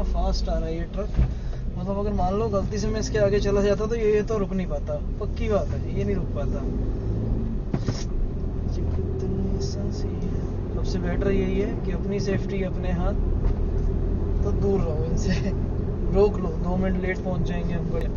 इतना फास्ट आ रहा है ये ट्रक, मतलब अगर मान लो गलती से मैं इसके आगे चला जाता तो ये तो रुक नहीं पाता, पक्की बात है, ये नहीं रुक पाता। सबसे बेटर यही है कि अपनी सेफ्टी अपने हाथ, तो दूर रहो इनसे, रोक लो, 2 मिनट लेट पहुंच जाएंगे हम। बढ़िया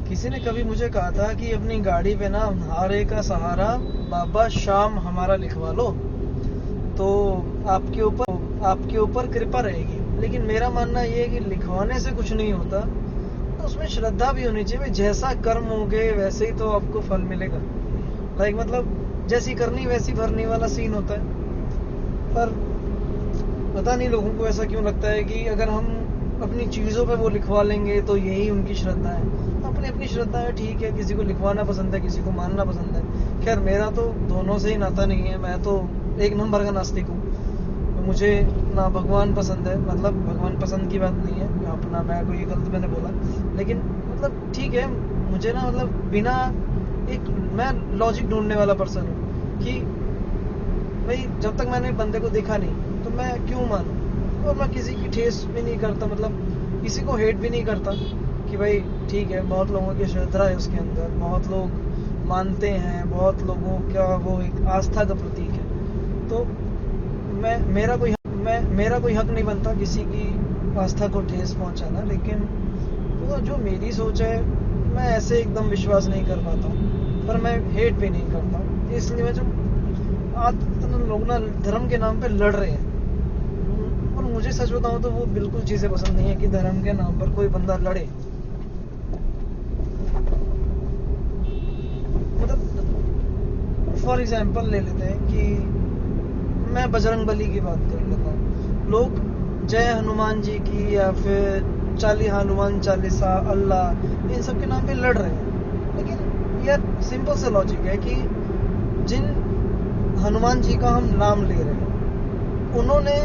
किसी ने कभी मुझे कहा था कि अपनी गाड़ी पे ना हारे का सहारा बाबा शाम हमारा लिखवा लो तो आपके ऊपर कृपा रहेगी। लेकिन मेरा मानना ये है कि लिखवाने से कुछ नहीं होता, तो उसमें श्रद्धा भी होनी चाहिए। जैसा कर्म होगे वैसे ही तो आपको फल मिलेगा। लाइक मतलब जैसी करनी वैसी भरनी वाला सीन होता है। पर पता नहीं लोगों को ऐसा क्यों लगता है कि अगर हम अपनी चीजों पे वो लिखवा लेंगे तो यही उनकी श्रद्धा है। अपनी अपनी श्रद्धा है, ठीक है। किसी को लिखवाना पसंद है, किसी को मानना पसंद है। खैर मेरा तो दोनों से ही नाता नहीं है। मैं तो एक नंबर का नास्तिक हूँ। मुझे ना भगवान पसंद है, मतलब भगवान पसंद की बात नहीं है अपना, मैं कोई गलत मैंने बोला, लेकिन मतलब ठीक है। मुझे ना मतलब बिना मैं लॉजिक ढूंढने वाला पर्सन हूँ कि भाई जब तक मैंने बंदे को देखा नहीं तो मैं क्यों मानूं। और मैं किसी की ठेस भी नहीं करता, मतलब किसी को हेट भी नहीं करता कि भाई ठीक है, बहुत लोगों की श्रद्धा है उसके अंदर, बहुत लोग मानते हैं, बहुत लोगों का वो एक आस्था का प्रतीक है। तो मेरा कोई हक नहीं बनता किसी की आस्था को ठेस पहुंचाना। लेकिन तो जो मेरी सोच है, मैं ऐसे एकदम विश्वास नहीं कर पाता हूँ, पर मैं हेट भी नहीं करता। इसलिए मैं जो लोग ना धर्म के नाम पे लड़ रहे हैं, और मुझे सच बताऊं तो वो बिल्कुल चीजें पसंद नहीं है कि धर्म के नाम पर कोई बंदा लड़े। मतलब फॉर एग्जाम्पल ले लेते हैं कि मैं बजरंग बली की बात कर लेता हूँ। लोग जय हनुमान जी की या फिर हनुमान चालीसा, अल्लाह, इन सब के नाम पे लड़ रहे हैं। लेकिन यार सिंपल सा लॉजिक है कि जिन हनुमान जी का हम नाम ले रहे हैं, उन्होंने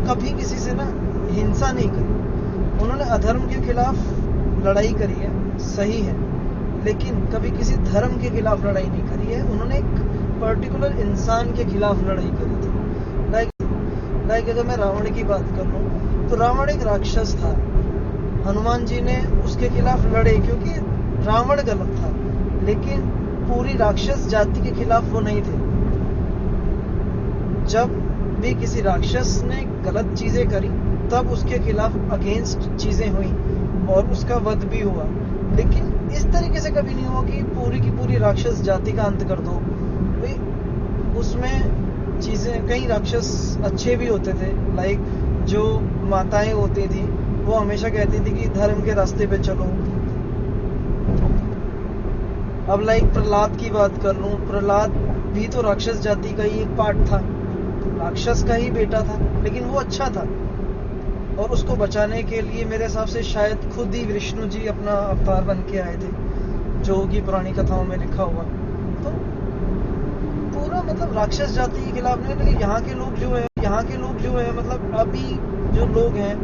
कभी किसी से ना हिंसा नहीं करी। उन्होंने अधर्म के खिलाफ लड़ाई करी है, सही है, लेकिन कभी किसी धर्म के खिलाफ लड़ाई नहीं करी है। उन्होंने एक पर्टिकुलर इंसान के खिलाफ लड़ाई करी थी। लाइक अगर मैं रावण की बात कर लूं तो रावण एक राक्षस था। हनुमान जी ने उसके खिलाफ लड़े क्योंकि रावण गलत था, लेकिन पूरी राक्षस जाति के खिलाफ वो नहीं थे। जब भी किसी राक्षस ने गलत चीजें करी तब उसके खिलाफ अगेंस्ट चीजें हुई और उसका वध भी हुआ, लेकिन इस तरीके से कभी नहीं हुआ कि पूरी की पूरी राक्षस जाति का अंत कर दो भाई। उसमें चीजें, कई राक्षस अच्छे भी होते थे, लाइक जो माताएं होती थी वो हमेशा कहती थी कि धर्म के रास्ते पे चलो। अब लाइक प्रहलाद की बात कर लूं, प्रहलाद भी तो राक्षस जाति का ही एक पार्ट था, राक्षस का ही बेटा था, लेकिन वो अच्छा था और उसको बचाने के लिए मेरे हिसाब से शायद खुद ही विष्णु जी अपना अवतार बन के आए थे, जो कि पुरानी कथाओं में लिखा हुआ। तो पूरा मतलब राक्षस जाति के खिलाफ नहीं, लेकिन यहाँ के लोग जो है मतलब अभी जो लोग हैं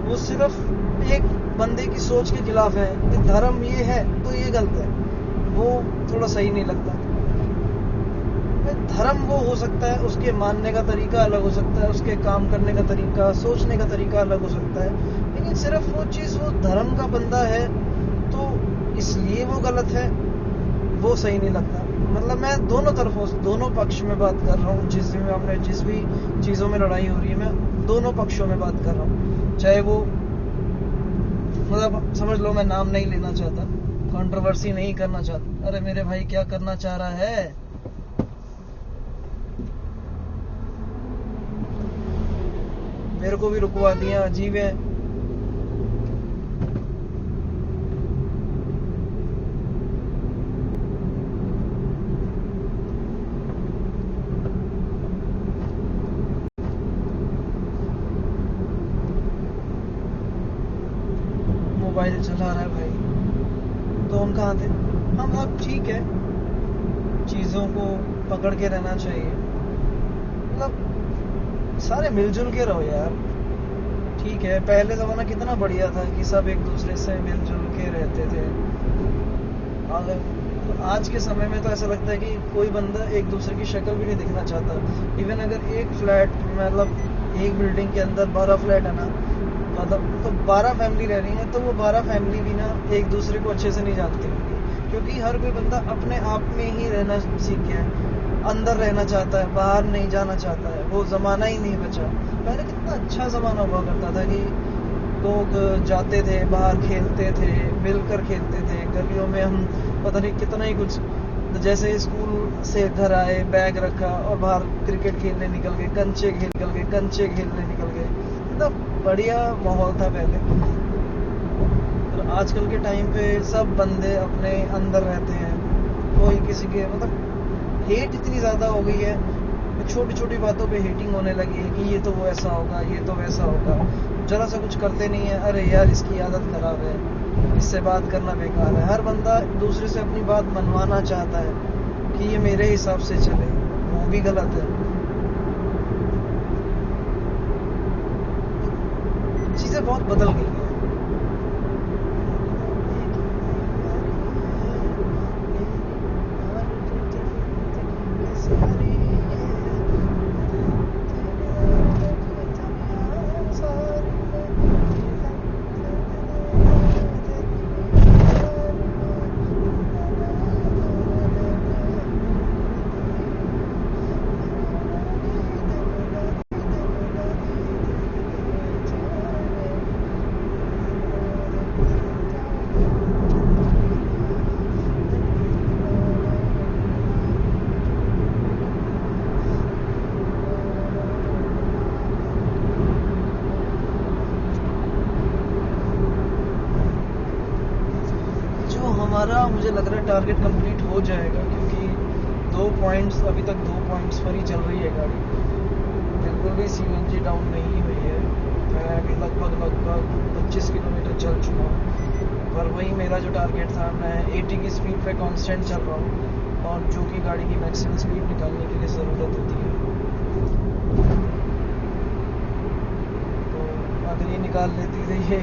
वो सिर्फ एक बंदे की सोच के खिलाफ है कि धर्म ये है तो ये गलत है, वो थोड़ा सही नहीं लगता। धर्म वो हो सकता है, उसके मानने का तरीका अलग हो सकता है, उसके काम करने का तरीका, सोचने का तरीका अलग हो सकता है, लेकिन सिर्फ वो चीज वो धर्म का बंदा है तो इसलिए वो गलत है, वो सही नहीं लगता। मतलब मैं दोनों तरफों, दोनों पक्ष में बात कर रहा हूँ। जिस भी चीजों में लड़ाई हो रही है मैं दोनों पक्षों में बात कर रहा हूँ, चाहे वो मतलब समझ लो, मैं नाम नहीं लेना चाहता, कंट्रोवर्सी नहीं करना चाहता। अरे मेरे भाई क्या करना चाह रहा है? मेरे को भी रुकवा दिया, अजीब है। मोबाइल चला रहा है भाई। तो हम कहाँ थे? हम अब ठीक है, चीजों को पकड़ के रहना चाहिए, मतलब सारे मिलजुल के रहो यार। ठीक है, पहले जमाना कितना बढ़िया था कि सब एक दूसरे से मिलजुल के रहते थे। आज के समय में तो ऐसा लगता है कि कोई बंदा एक दूसरे की शक्ल भी नहीं दिखना चाहता। इवन अगर एक फ्लैट, मतलब एक बिल्डिंग के अंदर 12 फ्लैट है ना, मतलब तो 12 फैमिली रह रही है, तो वो 12 फैमिली भी ना एक दूसरे को अच्छे से नहीं जानती होंगी, क्योंकि हर कोई बंदा अपने आप में ही रहना सीख गया है, अंदर रहना चाहता है, बाहर नहीं जाना चाहता है। वो जमाना ही नहीं बचा। पहले कितना अच्छा जमाना हुआ करता था कि लोग जाते थे बाहर, खेलते थे, मिलकर खेलते थे गलियों में। हम पता नहीं कितना ही कुछ, जैसे स्कूल से घर आए, बैग रखा और बाहर क्रिकेट खेलने निकल गए, कंचे खेलने निकल गए। मतलब बढ़िया माहौल था पहले। और आजकल के टाइम पे सब बंदे अपने अंदर रहते हैं, कोई किसी के, मतलब हेट इतनी ज्यादा हो गई है, छोटी छोटी बातों पे हेटिंग होने लगी है कि ये तो वो ऐसा होगा, ये तो वैसा होगा। जरा सा कुछ करते नहीं है, अरे यार इसकी आदत खराब है, इससे बात करना बेकार है। हर बंदा दूसरे से अपनी बात मनवाना चाहता है कि ये मेरे हिसाब से चले, वो भी गलत है। चीजें बहुत बदल गई हैं। हमारा मुझे लग रहा है टारगेट कंप्लीट हो जाएगा, क्योंकि 2 पॉइंट्स, अभी तक 2 पॉइंट्स पर ही चल रही है गाड़ी, बिल्कुल भी सीएनजी डाउन नहीं हुई है। मैं अभी लगभग 25 किलोमीटर चल चुका हूँ, पर वही मेरा जो टारगेट था, मैं 80 की स्पीड पे कांस्टेंट चल रहा हूँ, और जो कि गाड़ी की मैक्सिमम स्पीड निकालने के लिए ज़रूरत होती है। तो अगर ये निकाल लेती तो ये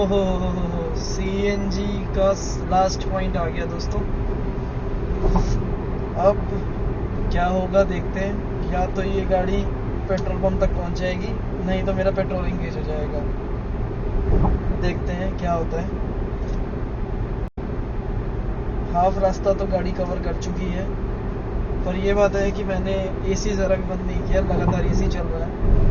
ओहो, सीएनजी का लास्ट पॉइंट आ गया दोस्तों। अब क्या होगा देखते हैं, या तो ये गाड़ी पेट्रोल पंप तक पहुंच जाएगी, नहीं तो मेरा पेट्रोल इंगेज हो जाएगा। देखते हैं क्या होता है। हाफ रास्ता तो गाड़ी कवर कर चुकी है, पर ये बात है कि मैंने एसी ज़रा भी बंद नहीं किया, लगातार एसी चल रहा है।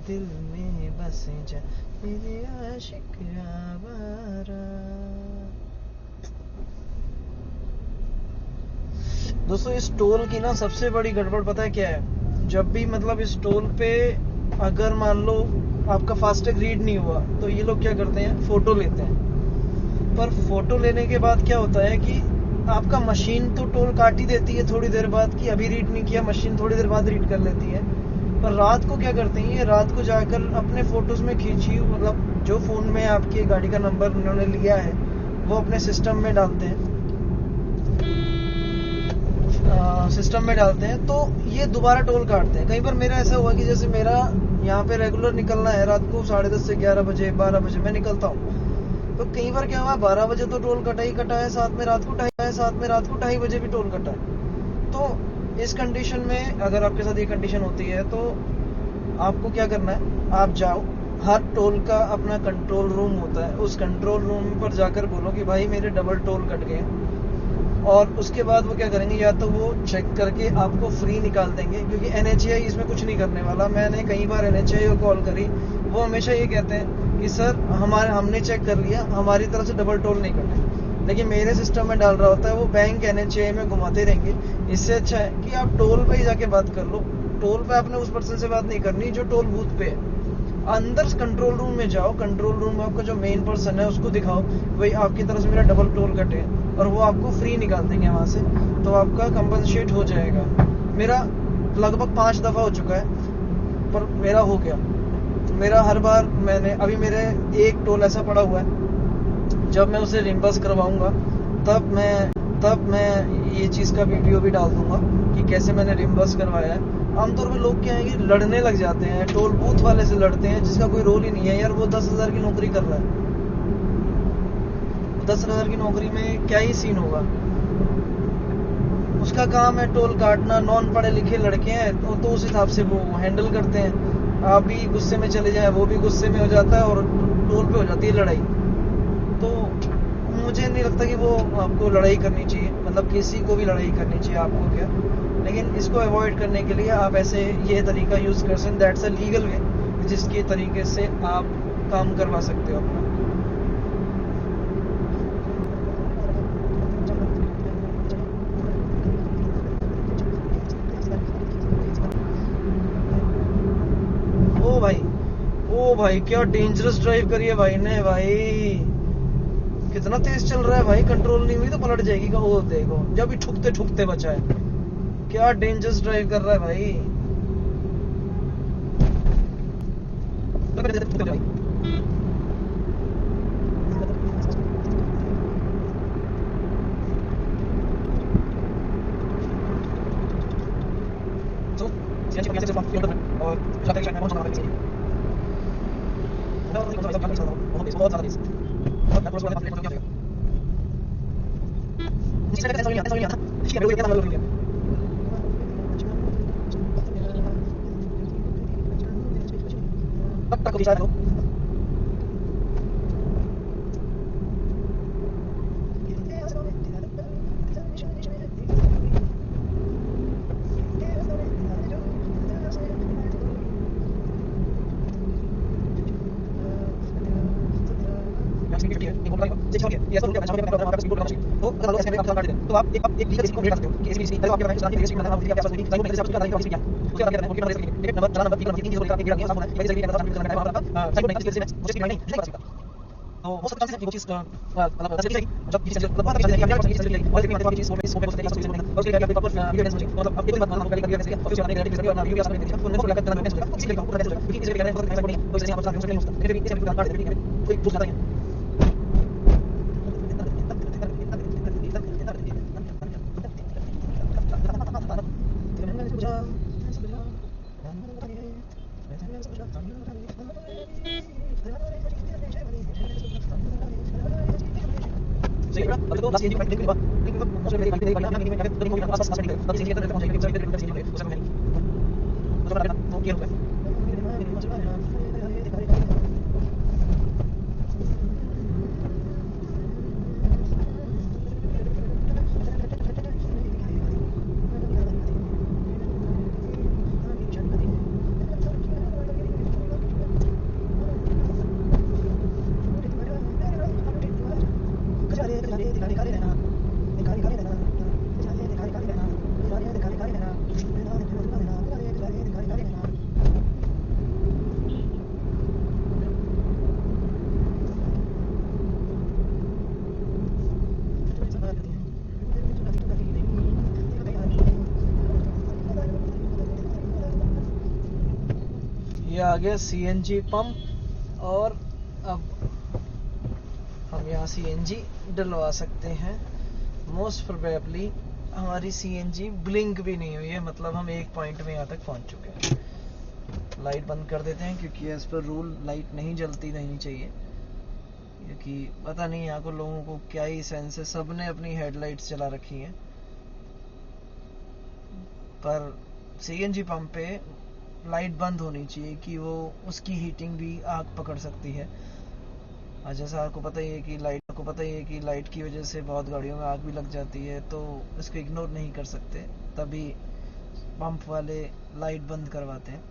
दिल में बस जा मेरे आशिक आवारा। दोस्तों इस टोल की ना सबसे बड़ी गड़बड़ पता है क्या है? जब भी मतलब इस टोल पे अगर मान लो आपका फास्टैग रीड नहीं हुआ तो ये लोग क्या करते हैं, फोटो लेते हैं। पर फोटो लेने के बाद क्या होता है कि आपका मशीन तो टोल काट ही देती है थोड़ी देर बाद, कि अभी रीड नहीं किया, मशीन थोड़ी देर बाद रीड कर लेती है। पर रात को क्या करते हैं, ये रात को जाकर अपने फोटोज में खींची, मतलब जो फोन में आपकी गाड़ी का नंबर उन्होंने लिया है वो अपने सिस्टम में डालते हैं, तो ये दोबारा टोल काटते हैं। कई बार मेरा ऐसा हुआ कि जैसे मेरा यहाँ पे रेगुलर निकलना है रात को 10:30 से 11 बजे 12 बजे मैं निकलता हूँ, तो कई बार क्या हुआ 12 बजे तो टोल कटा ही कटा है, साथ में रात को 2:30 बजे भी टोल कटा है। तो इस कंडीशन में अगर आपके साथ ये कंडीशन होती है तो आपको क्या करना है, आप जाओ, हर टोल का अपना कंट्रोल रूम होता है, उस कंट्रोल रूम पर जाकर बोलो कि भाई मेरे डबल टोल कट गए, और उसके बाद वो क्या करेंगे, या तो वो चेक करके आपको फ्री निकाल देंगे, क्योंकि NHAI इसमें कुछ नहीं करने वाला। मैंने कई बार NHAI को कॉल करी, वो हमेशा ये कहते हैं कि सर हमने चेक कर लिया, हमारी तरफ से डबल टोल नहीं करना, लेकिन मेरे सिस्टम में डाल रहा होता है वो बैंक NHAI में घुमाते रहेंगे। इससे अच्छा है कि आप टोल पे ही जाके बात कर लो। टोल पे आपने उस पर्सन से बात नहीं करनी जो टोल बूथ पे है, अंदर कंट्रोल रूम में जाओ, कंट्रोल रूम में आपका जो मेन पर्सन है उसको दिखाओ भाई आपकी तरफ से मेरा डबल टोल कटे, और वो आपको फ्री निकाल देंगे वहां से, तो आपका कंपनसेट हो जाएगा। मेरा लगभग 5 दफा हो चुका है, पर मेरा हो गया। मेरा हर बार मैंने अभी मेरे एक टोल ऐसा पड़ा हुआ है, जब मैं उसे रिम्बर्स करवाऊंगा तब मैं ये चीज का वीडियो भी डाल दूंगा कि कैसे मैंने रिम्बर्स करवाया है। आमतौर पे लोग क्या है कि लड़ने लग जाते हैं, टोल बूथ वाले से लड़ते हैं जिसका कोई रोल ही नहीं है। यार वो 10,000 की नौकरी कर रहा है, 10,000 की नौकरी में क्या ही सीन होगा, उसका काम है टोल काटना। नॉन पढ़े लिखे लड़के हैं तो उस हिसाब से वो हैंडल करते हैं। आप भी गुस्से में चले जाए, वो भी गुस्से में हो जाता है और टोल पे हो जाती है लड़ाई। तो मुझे नहीं लगता कि वो आपको लड़ाई करनी चाहिए, मतलब किसी को भी लड़ाई करनी चाहिए, आपको क्या। लेकिन इसको अवॉइड करने के लिए आप ऐसे ये तरीका यूज कर सकते हैं, दैट्स अ लीगल वे, जिसके तरीके से आप काम करवा सकते हो अपना। ओ भाई क्या डेंजरस ड्राइव करी है भाई ने, भाई कितना तेज चल रहा है भाई, कंट्रोल नहीं हुई तो पलट जाएगी का। वो देखो जब भी ठुकते ठुकते बचा है, क्या डेंजरस ड्राइव कर रहा है भाई। बहुत ज़्यादा बेस तो आप एक लीगल को भेज सकते हो कि ऐसी चीज आपके बैंक चलाने के लिए स्कीम बनाना होती है आपके पास नहीं है साइड में स्कीम उसके बाद क्या करना है टिकट नंबर चला नंबर तीन चीज होगा एक रखिए साफ होना है ये सही है साथ में चलाना है वहां पर साइड में किसी से मुझे नहीं नहीं सकता तो वो सब चीजें वो चीज मतलब सही है जब किसी से मतलब बात करते हैं क्या चीज सही है और एक बात चीज सो पे बोलते हैं सब चीजें और उसके लिए प्रॉपर वीडियो मुझे मतलब अब एक बात मानना होगा कि ऑफिस आने के लिए और वीडियो आने के लिए तो उनको लगा करना है किसी को पूरा क्योंकि किसी के कहने बहुत नहीं तो जैसे यहां पर सामने नहीं होता फिर भी किसी को काट देते हैं कोई पूछ रहा है अभी तो लास्ट सीएनजी का लिंक उसमें मेरी गाड़ी बढ़िया नहीं मैं तो नहीं आसपास नहीं तब सीएनजी के अंदर पहुंच जाएगी फिर सीएनजी हो उसमें नहीं तो बड़ा वो क्या होगा ये आ गया सीएनजी पंप और अब हम यहाँ सीएनजी डलवा सकते हैं। मोस्ट प्रोबेबली हमारी सीएनजी ब्लिंक भी नहीं हुई है, मतलब हम एक पॉइंट में यहाँ तक पहुँच चुके हैं। लाइट बंद कर देते हैं क्योंकि एज पर रूल लाइट नहीं जलती नहीं चाहिए, क्योंकि पता नहीं यहाँ को लोगों को क्या ही सेंस है, सबने अपनी हेडलाइट्स चला रखी हैं। पर सीएनजी पंप पे लाइट बंद होनी चाहिए कि वो उसकी हीटिंग भी आग पकड़ सकती है। जैसा आपको पता ही है कि लाइट की वजह से बहुत गाड़ियों में आग भी लग जाती है, तो इसको इग्नोर नहीं कर सकते, तभी पंप वाले लाइट बंद करवाते हैं।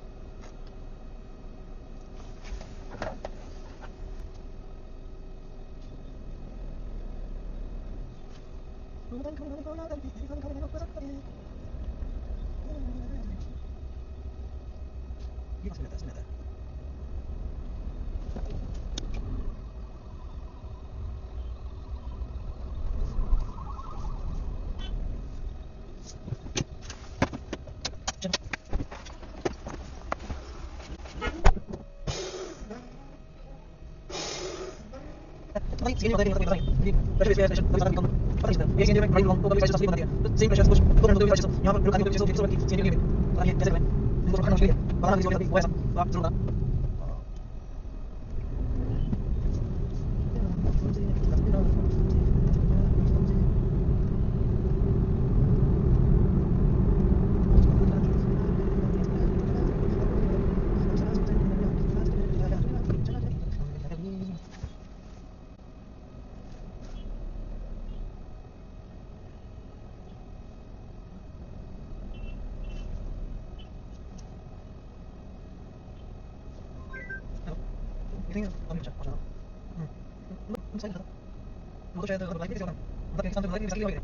वो शायद लाइफ भी चलता मतलब इंसान तो लाइफ भी चल रही है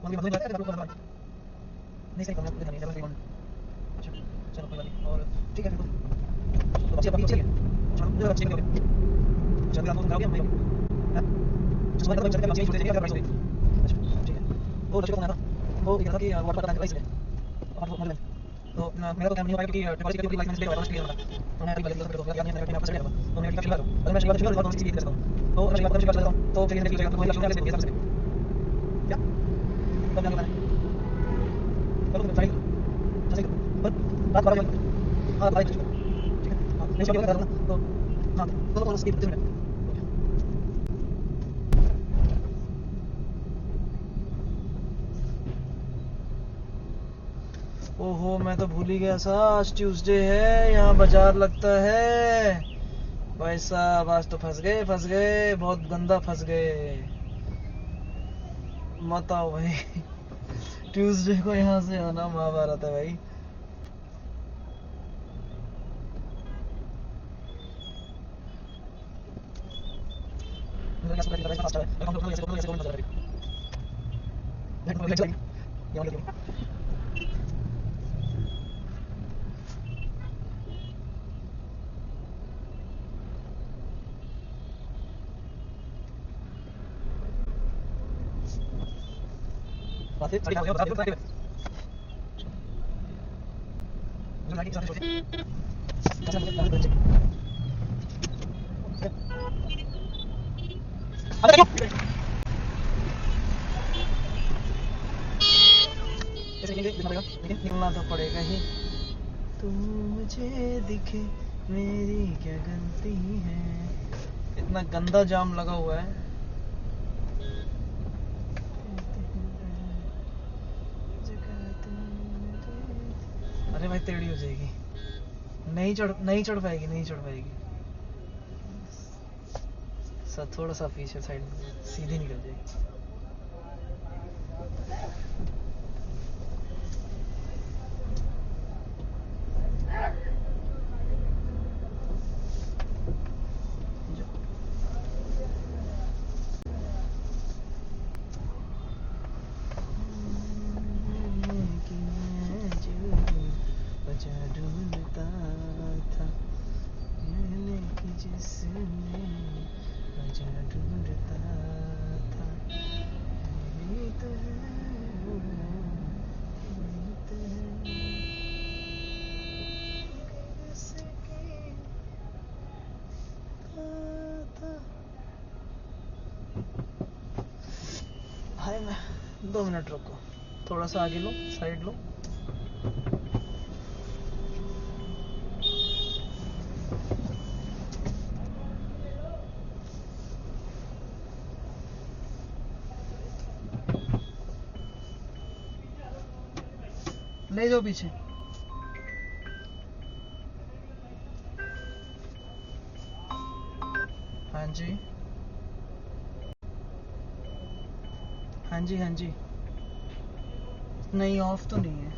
मतलब बंदे जाते हैं लोग नहीं सही करना नहीं डबल 31 अच्छा चलो कोई बात नहीं और ठीक है फिर तो बच्चे अभी चलिए चलो मुझे अच्छे नहीं हो चल आप लोग मैं सुबह तक चलते बच्चे छूटे क्या प्राइस होगी अच्छा ठीक है वो लक्ष्य को ना वो दिखा था कि वाटर का प्राइस है और वो मतलब तो मेरा तो काम नहीं हो पाएगा क्योंकि टेक्नोलॉजी के लिए लाइसेंस ले वाला क्लियर होगा तो मैं अभी लग तो यार मैं आपसे ले रहा हूं तो मैं क्या करूं अगर मैं शिकायत शुरू करता हूं किसी चीज की तो मैं शिकायत करता हूं तो फिर देखिए तो लक्ष्य से ये सबसे क्या तो क्या करना है तो ट्राई जैसे पर बात करो हां भाई ठीक है मैं इसको क्या करूंगा तो हाँ तो 30 मिनट। ओहो मैं तो भूल ही गया सा, आज ट्यूसडे है, यहाँ बाजार लगता है। भाई साहब आज तो फंस गए बहुत गंदा फंस गए। मत आओ भाई ट्यूसडे को यहाँ से आना महाभारत है भाई। निकलना तो पड़ेगा ही। तू मुझे दिखे मेरी क्या गलती है। इतना गंदा जाम लगा हुआ है। अरे भाई टेढ़ी हो जाएगी, नहीं चढ़ पाएगी। सर थोड़ा सा पीछे साइड में सीधी निकल जाएगी। ढूंढता था जिसने वजह ढूंढता था। हाय मैं 2 मिनट रुको, थोड़ा सा आगे लो, साइड लो। ले जाओ पीछे। हाँ जी हाँ जी नहीं ऑफ तो नहीं है।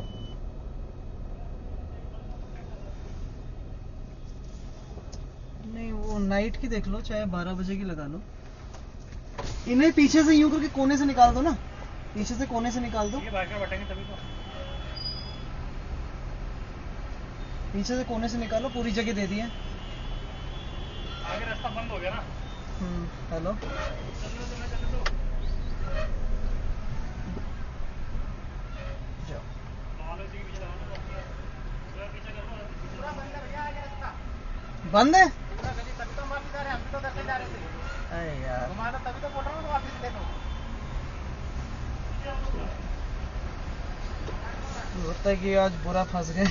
नहीं वो नाइट की देख लो, चाहे 12 बजे की लगा लो। इन्हें पीछे से यूं करके कोने से निकाल दो ना, पीछे से कोने से निकाल दो। ये बटेंगे तभी तो। पीछे से कोने से निकालो, पूरी जगह दे दी है। आगे रास्ता बंद हो गया ना। हेलो बंद है। अरे यार तभी तो बोल रहा हूँ वापस देखो। लगता है कि आज बुरा फंस गए।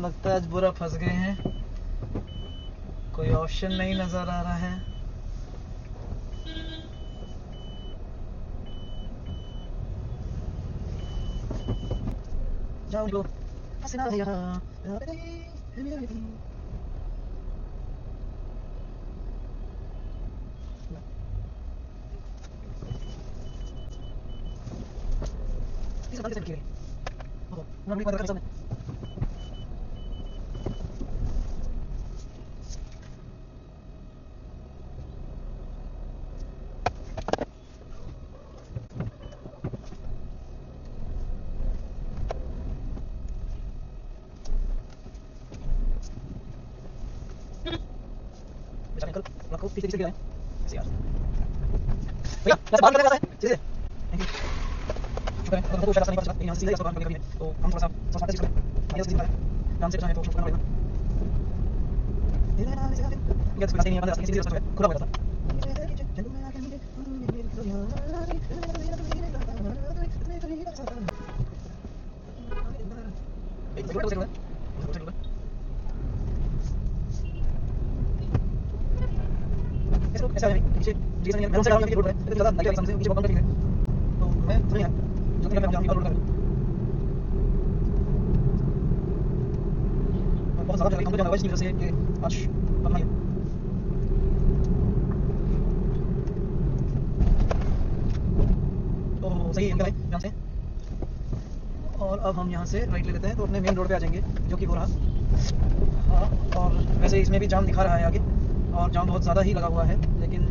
लगता है आज बुरा फंस गए हैं, कोई ऑप्शन नहीं नजर आ रहा है। जाओ निकलो, हंसना है यहाँ। पीछे गिरा है यार। भैया वैसे बात करने वाला है सीधे। Thank you. शुक्र है तो शायद नहीं पता चला, यहाँ से सीधे रास्ता बाहर निकल गए तो हम थोड़ा सा सोच पाते चीज ये सीधी बात है, काम से जाए तो शुक्र पड़ेगा। ये तो रास्ता नहीं है, मतलब सीधे रास्ता है, खुला हुआ था। ऐसा है नीचे जी सर मैं से आगे रोड है तो ज्यादा नहीं समझे नीचे बहुत कटिंग है तो मैं थोड़ी जो कि मैं जाऊंगा रोड कर मैं बहुत ज्यादा जल्दी जाऊंगा इसकी वजह से कि आज करना है तो सही है भाई यहां से और अब हम यहाँ से राइट ले लेते हैं तो अपने मेन रोड पे आ जाएंगे जो कि हो रहा हाँ और वैसे इसमें भी जाम दिखा रहा है आगे और जाम बहुत ज़्यादा ही लगा हुआ है लेकिन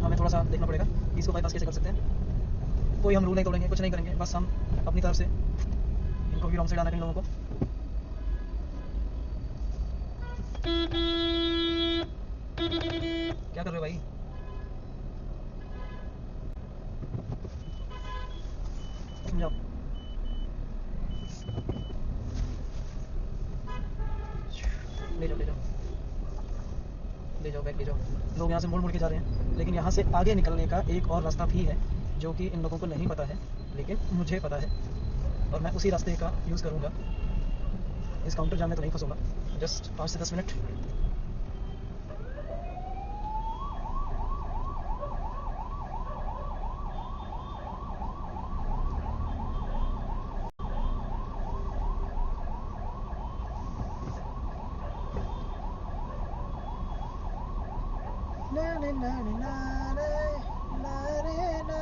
हमें थोड़ा सा देखना पड़ेगा कि इसको बाईपास कैसे कर सकते हैं कोई हम रूल नहीं तोड़ेंगे कुछ नहीं करेंगे बस हम अपनी तरफ से इनको भी रॉन्ग साइड आना इन लोगों को क्या कर रहे हो भाई समझाओ ले जाओ ले जाओ ले जाओ बैग ले जाओ लोग यहाँ से मुड़ मुड़ के जा रहे हैं लेकिन यहाँ से आगे निकलने का एक और रास्ता भी है जो कि इन लोगों को नहीं पता है लेकिन मुझे पता है और मैं उसी रास्ते का यूज़ करूँगा इस काउंटर जाम में तो नहीं फंसूंगा जस्ट 5 से 10 मिनट ना ना ना ना ना रे ना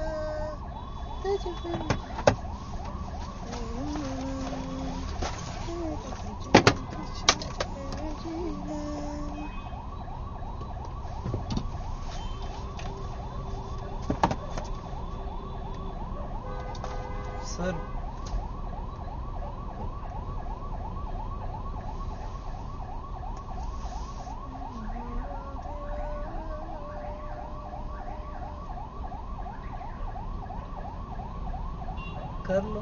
सर कर लो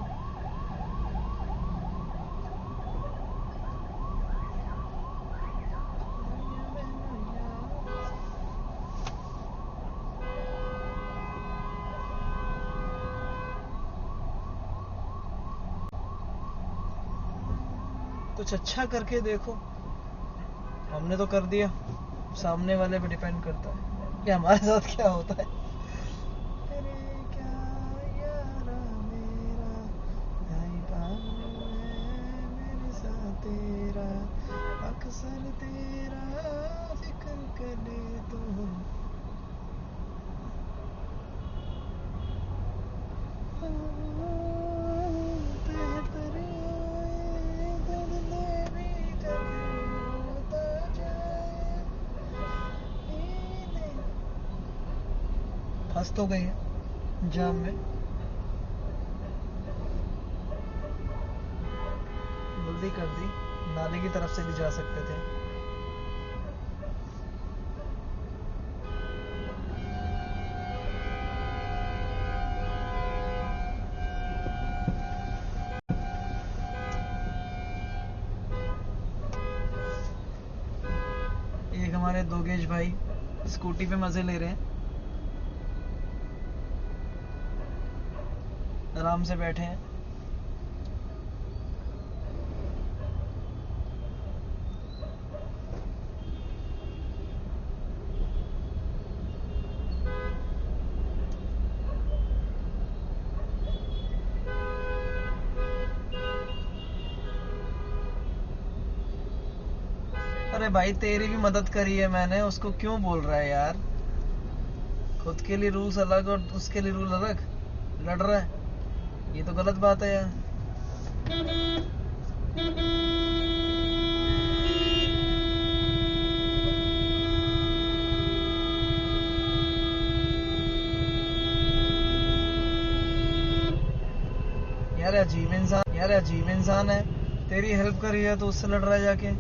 कुछ अच्छा करके देखो हमने तो कर दिया सामने वाले पे डिपेंड करता है कि हमारे साथ क्या होता है तेरा अक्सर तेरा जिक्र करे तो फंस तो गई है जाम में जल्दी कर दी नाले की तरफ से भी जा सकते थे एक हमारे दोगेश भाई स्कूटी पे मजे ले रहे हैं आराम से बैठे हैं अरे भाई तेरी भी मदद करी है मैंने उसको क्यों बोल रहा है यार खुद के लिए रूल्स अलग और उसके लिए रूल अलग लड़ रहा है ये तो गलत बात है यार यार अजीब इंसान है तेरी हेल्प करी है तो उससे लड़ रहा है जाके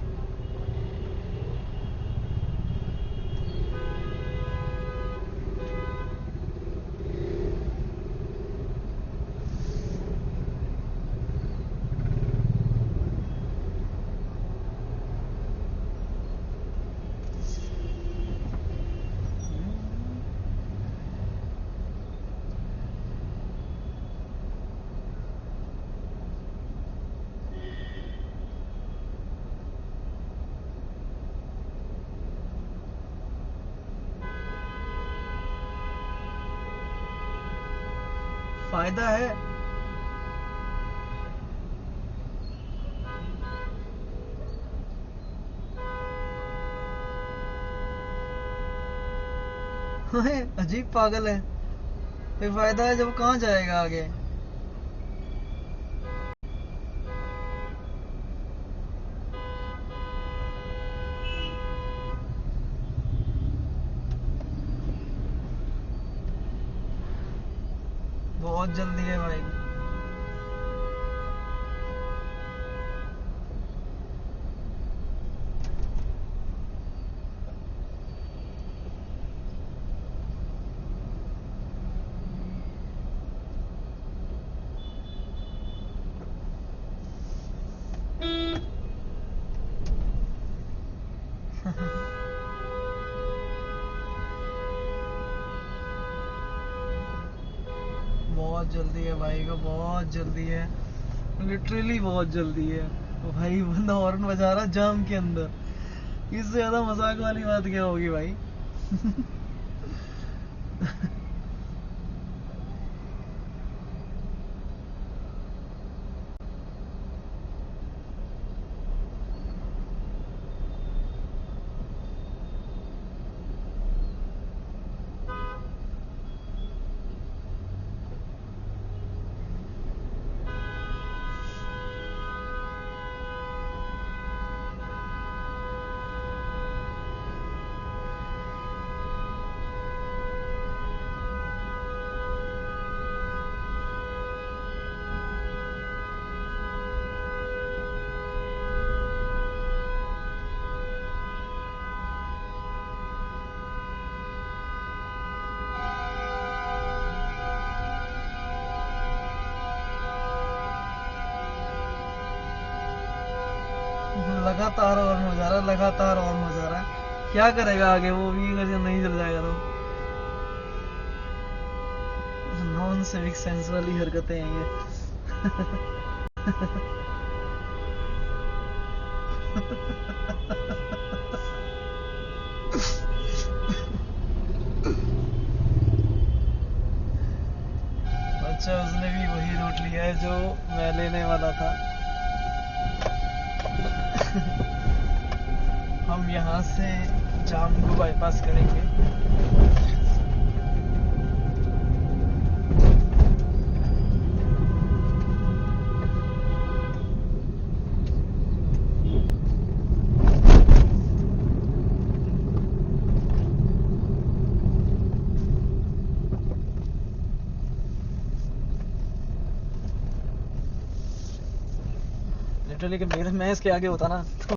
फायदा है। अजीब पागल है। फिर फायदा है जब कहाँ जाएगा आगे। बहुत जल्दी है भाई। बहुत जल्दी है भाई को, बहुत जल्दी है, लिटरली बहुत जल्दी है भाई। बंदा हॉर्न बजा रहा जाम के अंदर, इससे ज्यादा मजाक वाली बात क्या होगी भाई। लगातार ऑन हो जा रहा है, लगातार ऑन हो जा रहा है। क्या करेगा आगे वो भी अगर नहीं चल जाएगा तो। नॉन सिविक सेंस वाली हरकतें हैं ये। अच्छा, उसने भी वही रूट लिया है जो मैं लेने वाला था। हम यहाँ से जाम को बाईपास करेंगे। लिटरली कि मैं इसके आगे होता ना तो